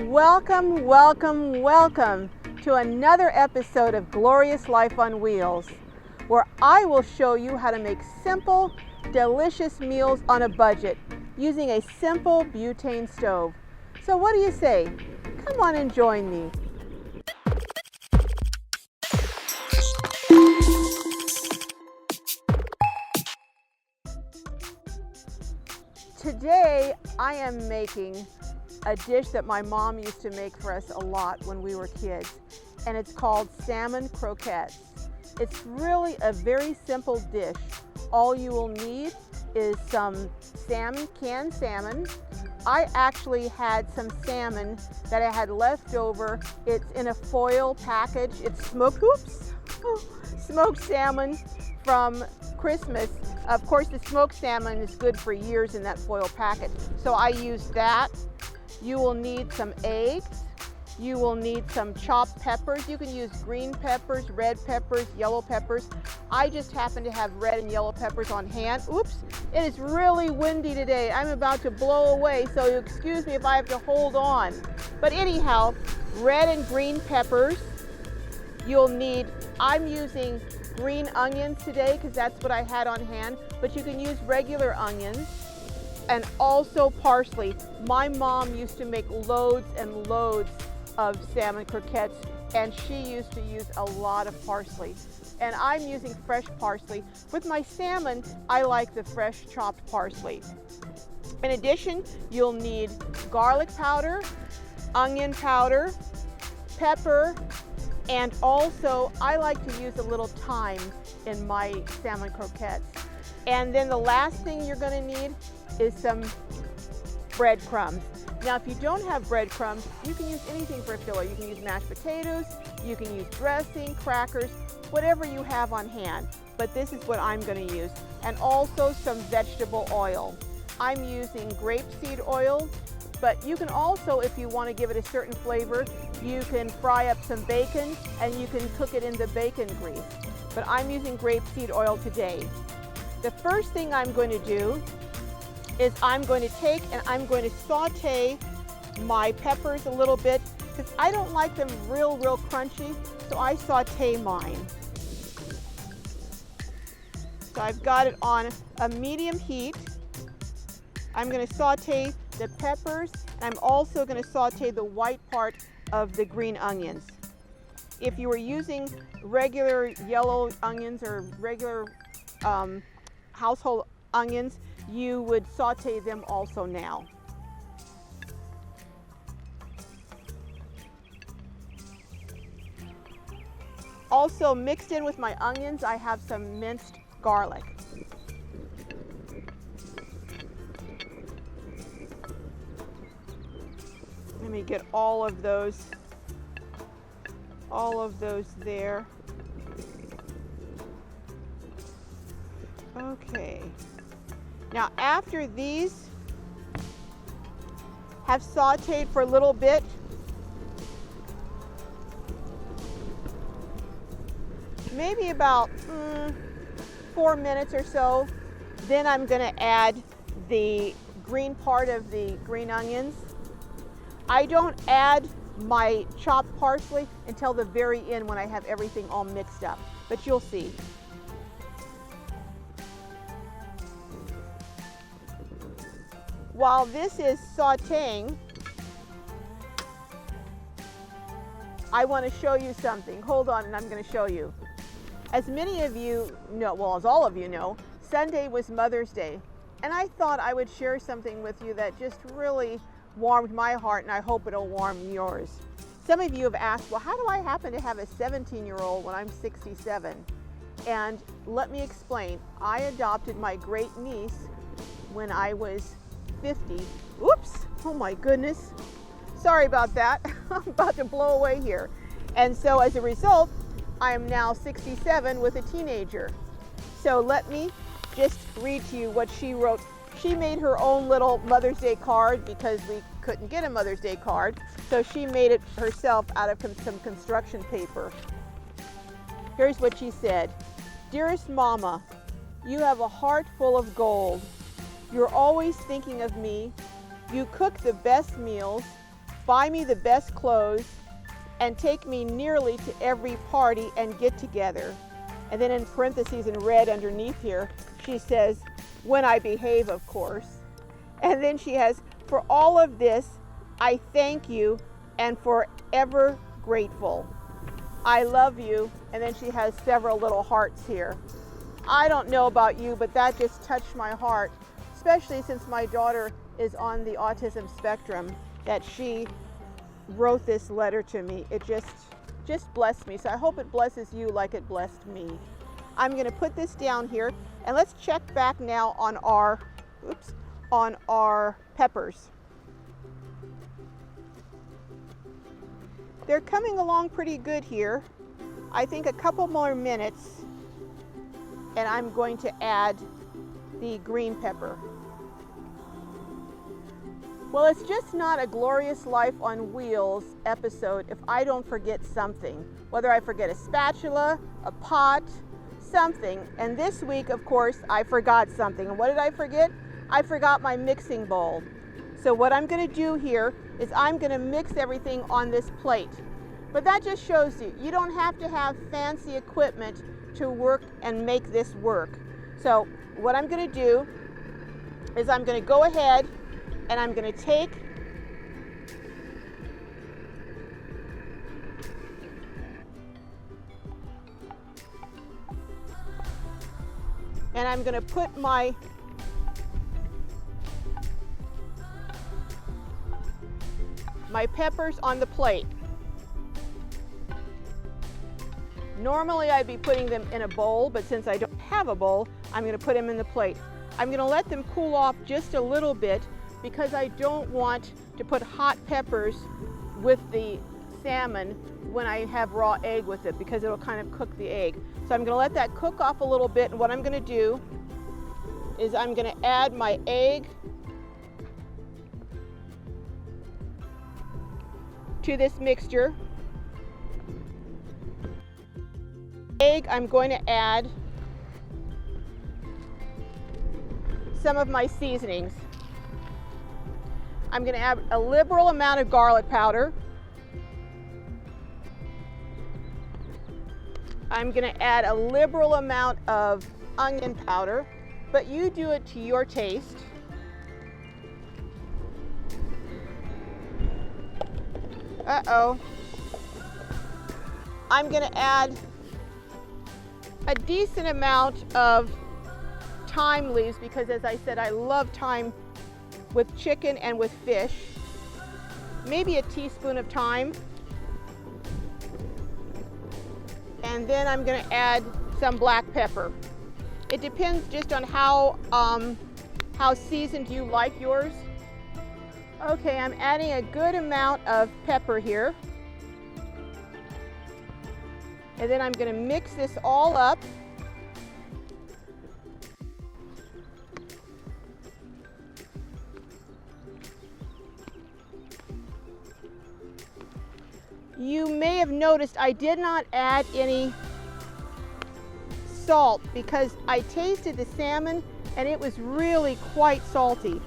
Welcome, welcome, welcome to another episode of Glorious Life on Wheels, where I will show you how to make simple, delicious meals on a budget using a simple butane stove. So what do you say? Come on and join me. Today I am making a dish that my mom used to make for us a lot when we were kids, and it's called salmon croquettes. It's really a very simple dish. All you will need is some salmon, canned salmon. I actually had some salmon that I had left over. It's in a foil package. It's smoked salmon from Christmas. Of course, the smoked salmon is good for years in that foil packet. So I used that. You will need some eggs. You will need some chopped peppers. You can use green peppers, red peppers, yellow peppers. I just happen to have red and yellow peppers on hand. Oops, it is really windy today. I'm about to blow away, so you excuse me if I have to hold on. But anyhow, red and green peppers. You'll need, I'm using green onions today because that's what I had on hand, but you can use regular onions. And also parsley. My mom used to make loads and loads of salmon croquettes, and she used to use a lot of parsley. And I'm using fresh parsley. With my salmon, I like the fresh chopped parsley. In addition, you'll need garlic powder, onion powder, pepper, and also I like to use a little thyme in my salmon croquettes. And then the last thing you're going to need is some breadcrumbs. Now, if you don't have breadcrumbs, you can use anything for a filler. You can use mashed potatoes, you can use dressing, crackers, whatever you have on hand. But this is what I'm going to use. And also some vegetable oil. I'm using grapeseed oil, but you can also, if you want to give it a certain flavor, you can fry up some bacon and you can cook it in the bacon grease. But I'm using grapeseed oil today. The first thing I'm going to do is I'm going to take and I'm going to saute my peppers a little bit because I don't like them real crunchy, so I saute mine. So I've got it on a medium heat. I'm going to saute the peppers, and I'm also going to saute the white part of the green onions. If you were using regular yellow onions or regular household onions, you would saute them also now. Also mixed in with my onions, I have some minced garlic. Let me get all of those there. Okay. Now, after these have sauteed for a little bit, maybe about 4 minutes or so, then I'm going to add the green part of the green onions. I don't add my chopped parsley until the very end when I have everything all mixed up, but you'll see. While this is sauteing, I want to show you something. Hold on, and I'm going to show you. As many of you know, well, as all of you know, Sunday was Mother's Day, and I thought I would share something with you that just really warmed my heart, and I hope it'll warm yours. Some of you have asked, well, how do I happen to have a 17-year-old when I'm 67? And let me explain. I adopted my great niece when I was 50. Oops, oh my goodness. Sorry about that. I'm about to blow away here. And so as a result, I am now 67 with a teenager. So let me just read to you what she wrote. She made her own little Mother's Day card because we couldn't get a Mother's Day card. So she made it herself out of some construction paper. Here's what she said. Dearest Mama, you have a heart full of gold. You're always thinking of me. You cook the best meals. buy me the best clothes, and take me nearly to every party and get together. And then in parentheses in red underneath here, she says, when I behave, of course. And then she has, for all of this, I thank you and forever grateful. I love you. And then she has several little hearts here. I don't know about you, but that just touched my heart, especially since my daughter is on the autism spectrum, that she wrote this letter to me. It just blessed me. So I hope it blesses you like it blessed me. I'm going to put this down here, and let's check back now on our peppers. They're coming along pretty good here. I think a couple more minutes and I'm going to add the green pepper. Well, it's just not a Glorious Life on Wheels episode if I don't forget something. Whether I forget a spatula, a pot, something. And this week, of course, I forgot something. And what did I forget? I forgot my mixing bowl. So what I'm going to do here is I'm going to mix everything on this plate. But that just shows you, you don't have to have fancy equipment to work and make this work. So what I'm going to do is I'm going to go ahead and I'm going to take and I'm going to put my peppers on the plate. Normally I'd be putting them in a bowl, but since I don't have a bowl, I'm going to put them in the plate. I'm going to let them cool off just a little bit because I don't want to put hot peppers with the salmon when I have raw egg with it, because it'll kind of cook the egg. So I'm going to let that cook off a little bit, and what I'm going to do is I'm going to add my egg to this mixture. I'm going to add some of my seasonings. I'm going to add a liberal amount of garlic powder. I'm going to add a liberal amount of onion powder, but you do it to your taste. Uh-oh. I'm going to add a decent amount of thyme leaves because, as I said, I love thyme with chicken and with fish. Maybe a teaspoon of thyme. And then I'm going to add some black pepper. It depends just on how seasoned you like yours. Okay, I'm adding a good amount of pepper here. And then I'm going to mix this all up. You may have noticed I did not add any salt because I tasted the salmon and it was really quite salty.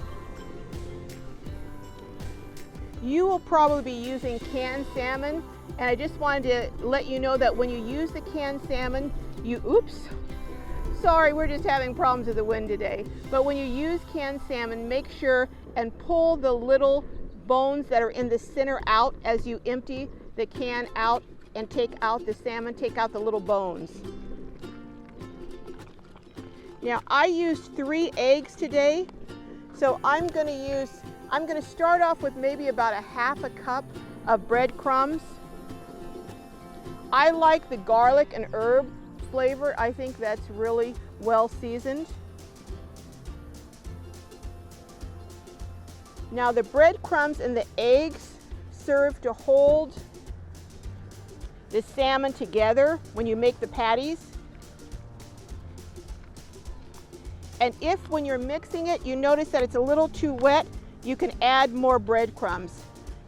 You will probably be using canned salmon, and I just wanted to let you know that when you use the canned salmon, sorry, we're just having problems with the wind today. But when you use canned salmon, make sure and pull the little bones that are in the center out as you empty the can out and take out the salmon, take out the little bones. Now, I used 3 eggs today, so I'm going to start off with maybe about a half a cup of breadcrumbs. I like the garlic and herb flavor. I think that's really well seasoned. Now the breadcrumbs and the eggs serve to hold the salmon together when you make the patties. And if when you're mixing it, you notice that it's a little too wet, you can add more breadcrumbs.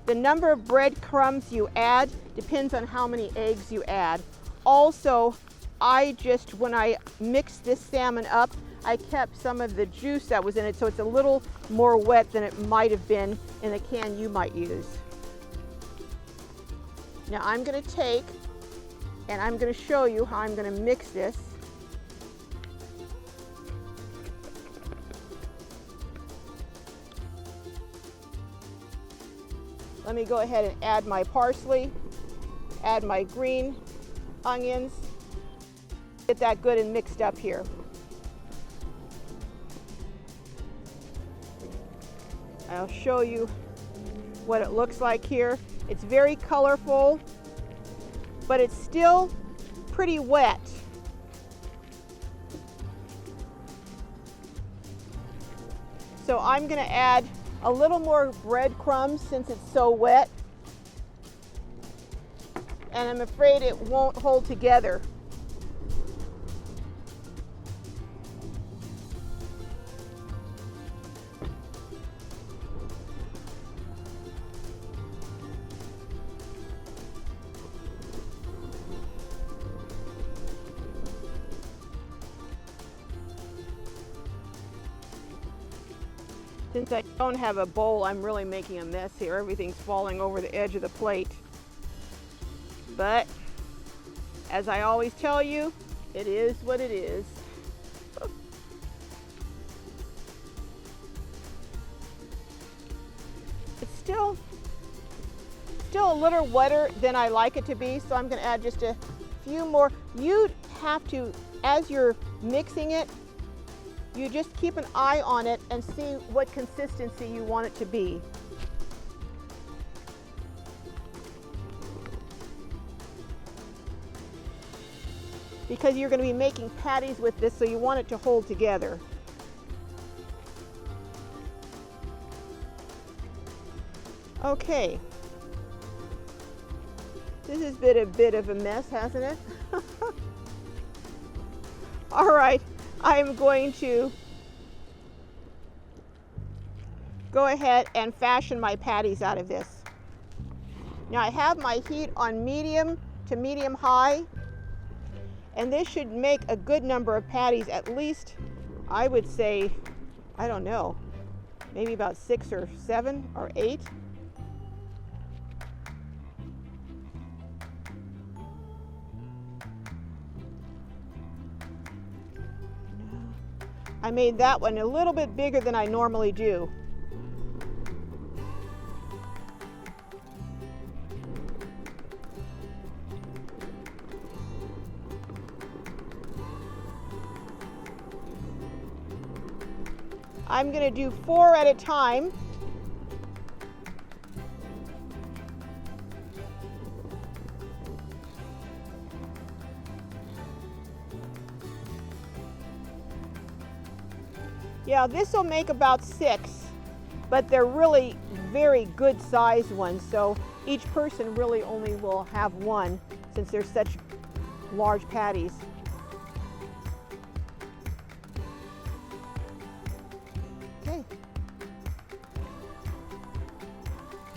The number of breadcrumbs you add depends on how many eggs you add. Also, when I mixed this salmon up, I kept some of the juice that was in it, so it's a little more wet than it might have been in the can you might use. Now I'm going to take and I'm going to show you how I'm going to mix this. Let me go ahead and add my parsley, add my green onions, get that good and mixed up here. I'll show you what it looks like here. It's very colorful, but it's still pretty wet. So I'm going to add a little more breadcrumbs since it's so wet, and I'm afraid it won't hold together. Since I don't have a bowl, I'm really making a mess here. Everything's falling over the edge of the plate. But, as I always tell you, it is what it is. It's still a little wetter than I like it to be, so I'm going to add just a few more. You have to, as you're mixing it, you just keep an eye on it and see what consistency you want it to be. Because you're going to be making patties with this, so you want it to hold together. Okay. This has been a bit of a mess, hasn't it? All right. I'm going to go ahead and fashion my patties out of this. Now I have my heat on medium to medium high, and this should make a good number of patties, at least I would say, I don't know, maybe about 6 or 7 or 8. I made that one a little bit bigger than I normally do. I'm going to do 4 at a time. Yeah, this will make about 6, but they're really very good sized ones, so each person really only will have 1 since they're such large patties. Okay.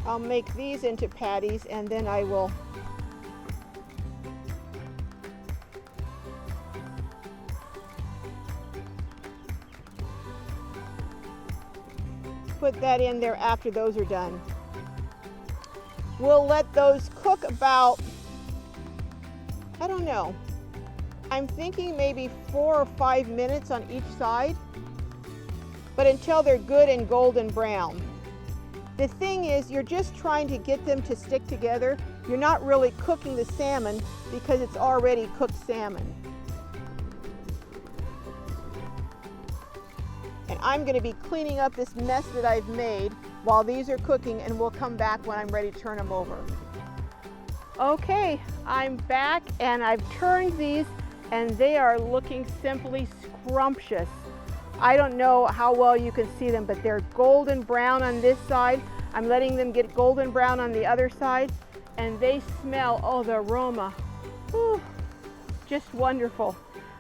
I'll make these into patties, and then I will put that in there after those are done. We'll let those cook about, I don't know, I'm thinking maybe 4 or 5 minutes on each side, but until they're good and golden brown. The thing is, you're just trying to get them to stick together. You're not really cooking the salmon because it's already cooked salmon. And I'm going to be cleaning up this mess that I've made while these are cooking, and we'll come back when I'm ready to turn them over. Okay, I'm back and I've turned these, and they are looking simply scrumptious. I don't know how well you can see them, but they're golden brown on this side. I'm letting them get golden brown on the other side, and they smell, oh, the aroma, whew, just wonderful.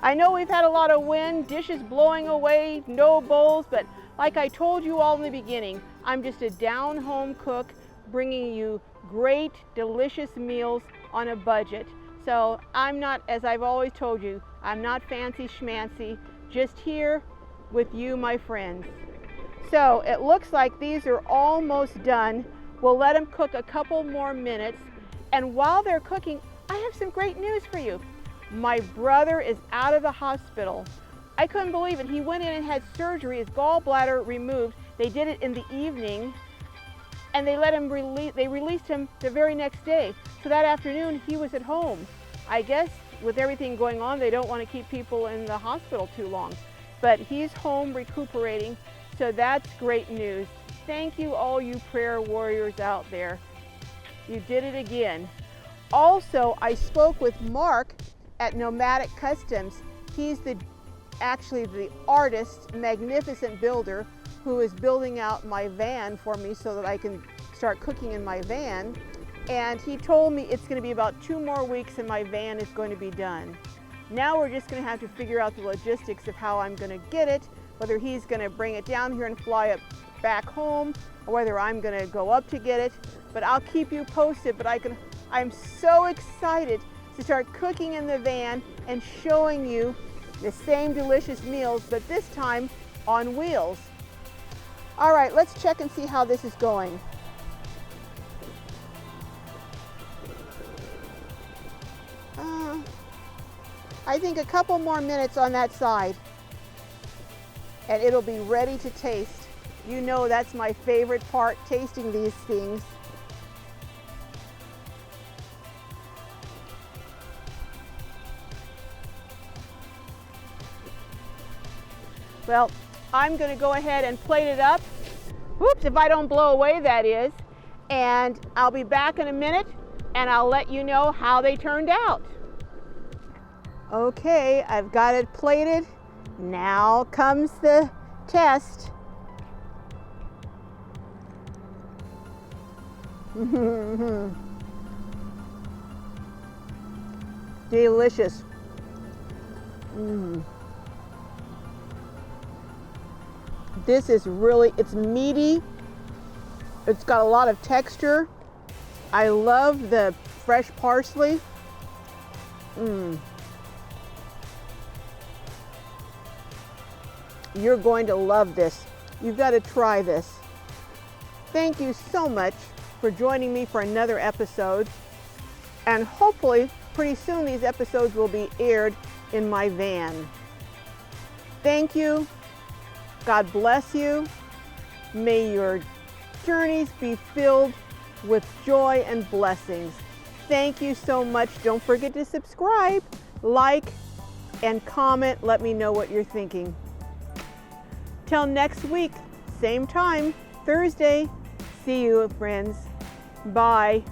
I know we've had a lot of wind, dishes blowing away, no bowls, but like I told you all in the beginning, I'm just a down-home cook bringing you great, delicious meals on a budget. So I'm not, as I've always told you, I'm not fancy schmancy, just here with you, my friends. So it looks like these are almost done. We'll let them cook a couple more minutes, And while they're cooking, I have some great news for you. My brother is out of the hospital. I couldn't believe it. He went in and had surgery, his gallbladder removed. They did it in the evening, and they released him the very next day. So that afternoon, he was at home. I guess with everything going on, they don't want to keep people in the hospital too long. But he's home recuperating, so that's great news. Thank you, all you prayer warriors out there. You did it again. Also, I spoke with Mark at Nomadic Customs. He's actually the artist, magnificent builder, who is building out my van for me so that I can start cooking in my van. And he told me it's going to be about 2 more weeks and my van is going to be done. Now we're just going to have to figure out the logistics of how I'm going to get it, whether he's going to bring it down here and fly it back home, or whether I'm going to go up to get it. But I'll keep you posted. But I'm so excited to start cooking in the van and showing you the same delicious meals, but this time on wheels. All right, let's check and see how this is going. I think a couple more minutes on that side and it'll be ready to taste. You know that's my favorite part, tasting these things. Well, I'm going to go ahead and plate it up. Whoops, if I don't blow away, that is. And I'll be back in a minute and I'll let you know how they turned out. Okay, I've got it plated. Now comes the test. Delicious. This is really, it's meaty. It's got a lot of texture. I love the fresh parsley. You're going to love this. You've got to try this. Thank you so much for joining me for another episode. And hopefully, pretty soon these episodes will be aired in my van. Thank you. God bless you. May your journeys be filled with joy and blessings. Thank you so much. Don't forget to subscribe, like, and comment. Let me know what you're thinking. Till next week, same time, Thursday. See you, friends. Bye.